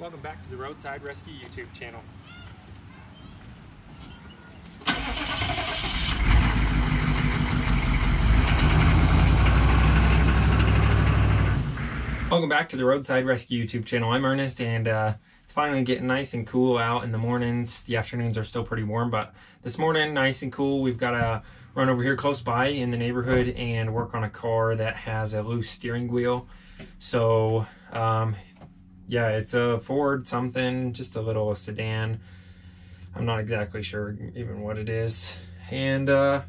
Welcome back to the Roadside Rescue YouTube channel. Welcome back to the Roadside Rescue YouTube channel. I'm Ernest, and it's finally getting nice and cool out in the mornings. The afternoons are still pretty warm, but this morning, nice and cool. We've got to run over here close by in the neighborhood and work on a car that has a loose steering wheel. So, yeah, it's a Ford something, just a little sedan. I'm not exactly sure even what it is. And, all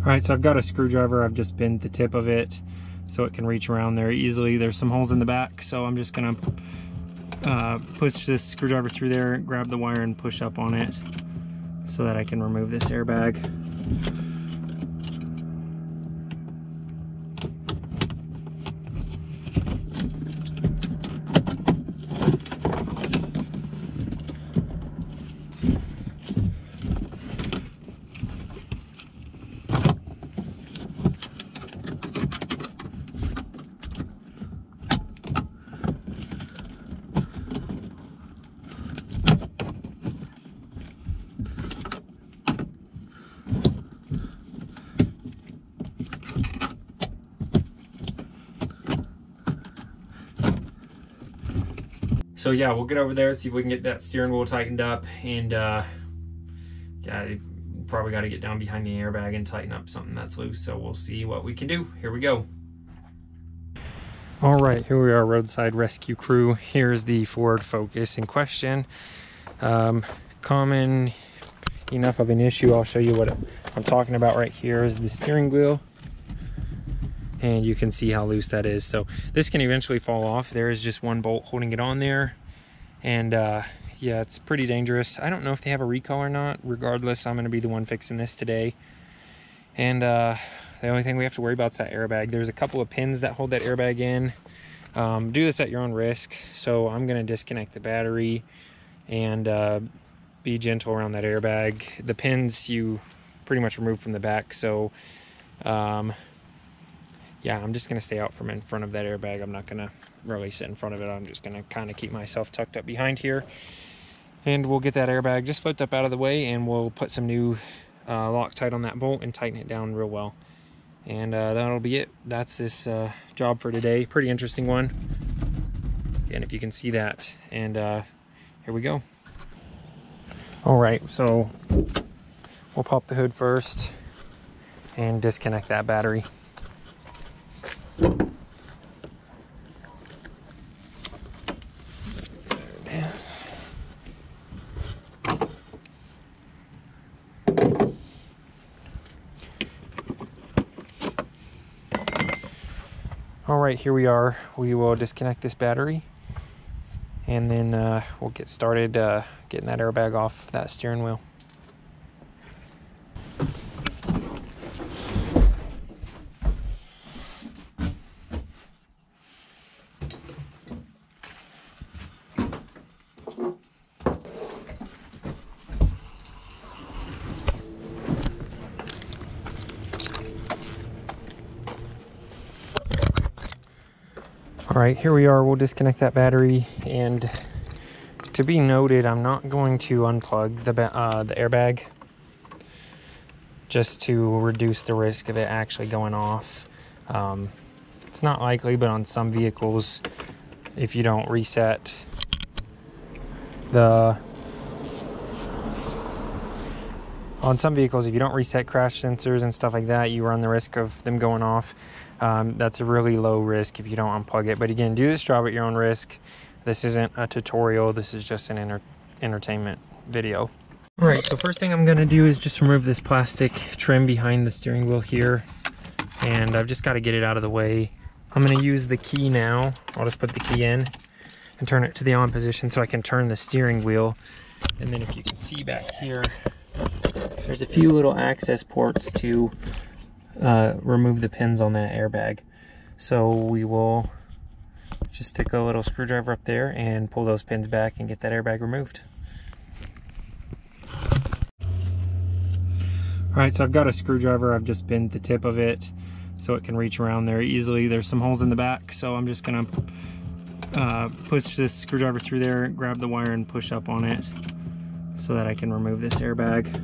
right, so I've got a screwdriver. I've just bent the tip of it so it can reach around there easily. There's some holes in the back, so I'm just gonna push this screwdriver through there, grab the wire and push up on it so that I can remove this airbag. So yeah, we'll get over there and see if we can get that steering wheel tightened up, and yeah, you probably got to get down behind the airbag and tighten up something that's loose, so we'll see what we can do. Here we go. All right, here we are, roadside rescue crew. Here's the Ford Focus in question. Common enough of an issue. I'll show you what I'm talking about. Right here is the steering wheel, and you can see how loose that is. So this can eventually fall off. There is just one bolt holding it on there, and yeah, it's pretty dangerous. I don't know if they have a recall or not. Regardless, I'm going to be the one fixing this today. And the only thing we have to worry about is that airbag. There's a couple of pins that hold that airbag in. Do this at your own risk. So I'm going to disconnect the battery and be gentle around that airbag. The pins you pretty much remove from the back, so yeah, I'm just going to stay out from in front of that airbag. I'm not going to really sit in front of it. I'm just going to kind of keep myself tucked up behind here. And we'll get that airbag just flipped up out of the way, and we'll put some new Loctite on that bolt and tighten it down real well. And that'll be it. That's this job for today. Pretty interesting one. And if you can see that. And here we go. All right, so we'll pop the hood first and disconnect that battery. There it is. All right, here we are. We will disconnect this battery, and then we'll get started getting that airbag off that steering wheel. All right, here we are. We'll disconnect that battery, and to be noted, I'm not going to unplug the airbag just to reduce the risk of it actually going off. It's not likely, but on some vehicles, if you don't reset crash sensors and stuff like that, you run the risk of them going off. That's a really low risk if you don't unplug it. But again, do this job at your own risk. This isn't a tutorial. This is just an entertainment video. All right, so first thing I'm going to do is just remove this plastic trim behind the steering wheel here. And I've just got to get it out of the way. I'm going to use the key now. I'll just put the key in and turn it to the on position so I can turn the steering wheel. And then if you can see back here, there's a few little access ports to remove the pins on that airbag. So we will just stick a little screwdriver up there and pull those pins back and get that airbag removed. All right, so I've got a screwdriver. I've just bent the tip of it so it can reach around there easily. There's some holes in the back, so I'm just gonna push this screwdriver through there, grab the wire and push up on it so that I can remove this airbag.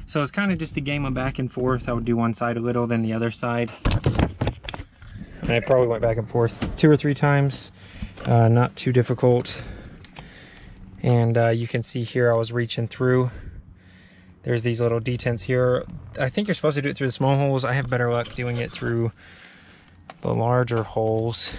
So it's kind of just a game of back and forth. I would do one side a little, then the other side. And I probably went back and forth 2 or 3 times. Not too difficult. And you can see here I was reaching through. There's these little detents here. I think you're supposed to do it through the small holes. I have better luck doing it through the larger holes.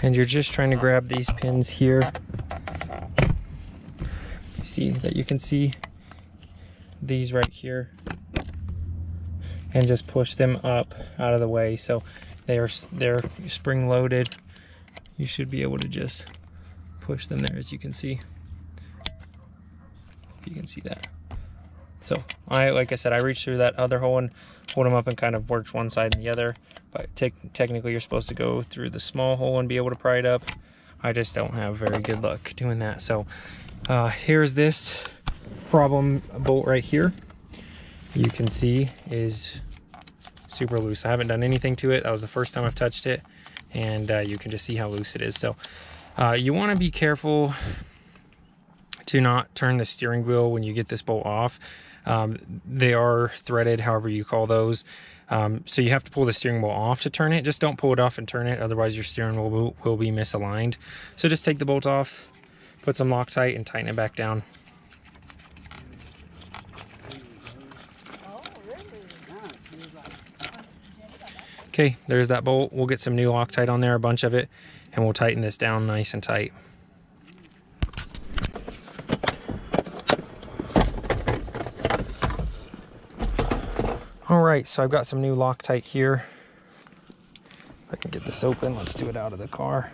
And you're just trying to grab these pins here. You see that you can see these right here, and just push them up out of the way. So they're spring loaded. You should be able to just push them there, as you can see. If you can see that. So like I said, I reached through that other hole and pulled them up and kind of worked one side and the other. But technically you're supposed to go through the small hole and be able to pry it up. I just don't have very good luck doing that. So here's this problem bolt right here. You can see is super loose. I haven't done anything to it. That was the first time I've touched it, and you can just see how loose it is. So you want to be careful to not turn the steering wheel when you get this bolt off. They are threaded, however you call those. So you have to pull the steering wheel off to turn it. Just don't pull it off and turn it, otherwise your steering wheel will be misaligned. So just take the bolt off, put some Loctite, and tighten it back down. Okay, there's that bolt. We'll get some new Loctite on there, a bunch of it, and we'll tighten this down nice and tight. Alright, so I've got some new Loctite here. If I can get this open, let's do it out of the car.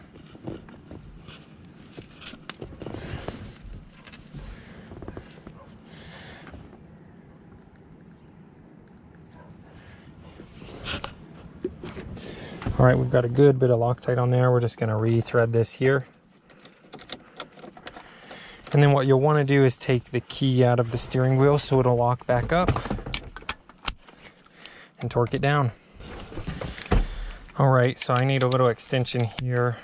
Alright, we've got a good bit of Loctite on there. We're just going to re-thread this here. And then what you'll want to do is take the key out of the steering wheel so it'll lock back up, and torque it down. All right, so I need a little extension here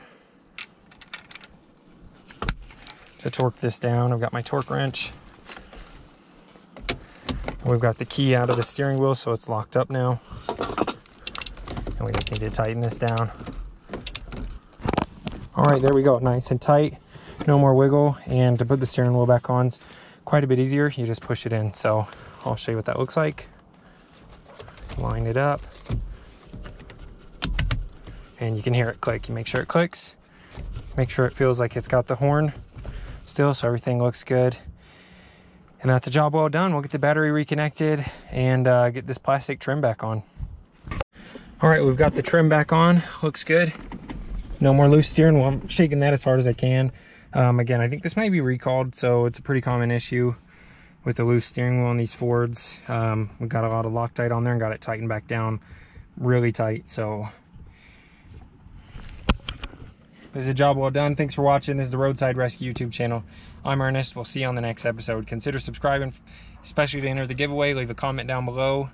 to torque this down. I've got my torque wrench. We've got the key out of the steering wheel, so it's locked up now. And we just need to tighten this down. All right, there we go, nice and tight. No more wiggle. And to put the steering wheel back on is quite a bit easier. You just push it in. So I'll show you what that looks like. Line it up, and you can hear it click. You make sure it clicks, make sure it feels like it's got the horn still, so everything looks good. And that's a job well done. We'll get the battery reconnected and get this plastic trim back on. All right, we've got the trim back on. Looks good. No more loose steering wheel. I'm shaking that as hard as I can. Again, I think this might be recalled, so it's a pretty common issue with the loose steering wheel on these Fords. We got a lot of Loctite on there and got it tightened back down really tight. So this is a job well done. Thanks for watching. This is the Roadside Rescue YouTube channel. I'm Ernest. We'll see you on the next episode. Consider subscribing, especially to enter the giveaway. Leave a comment down below,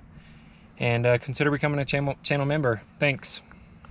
and consider becoming a channel member. Thanks.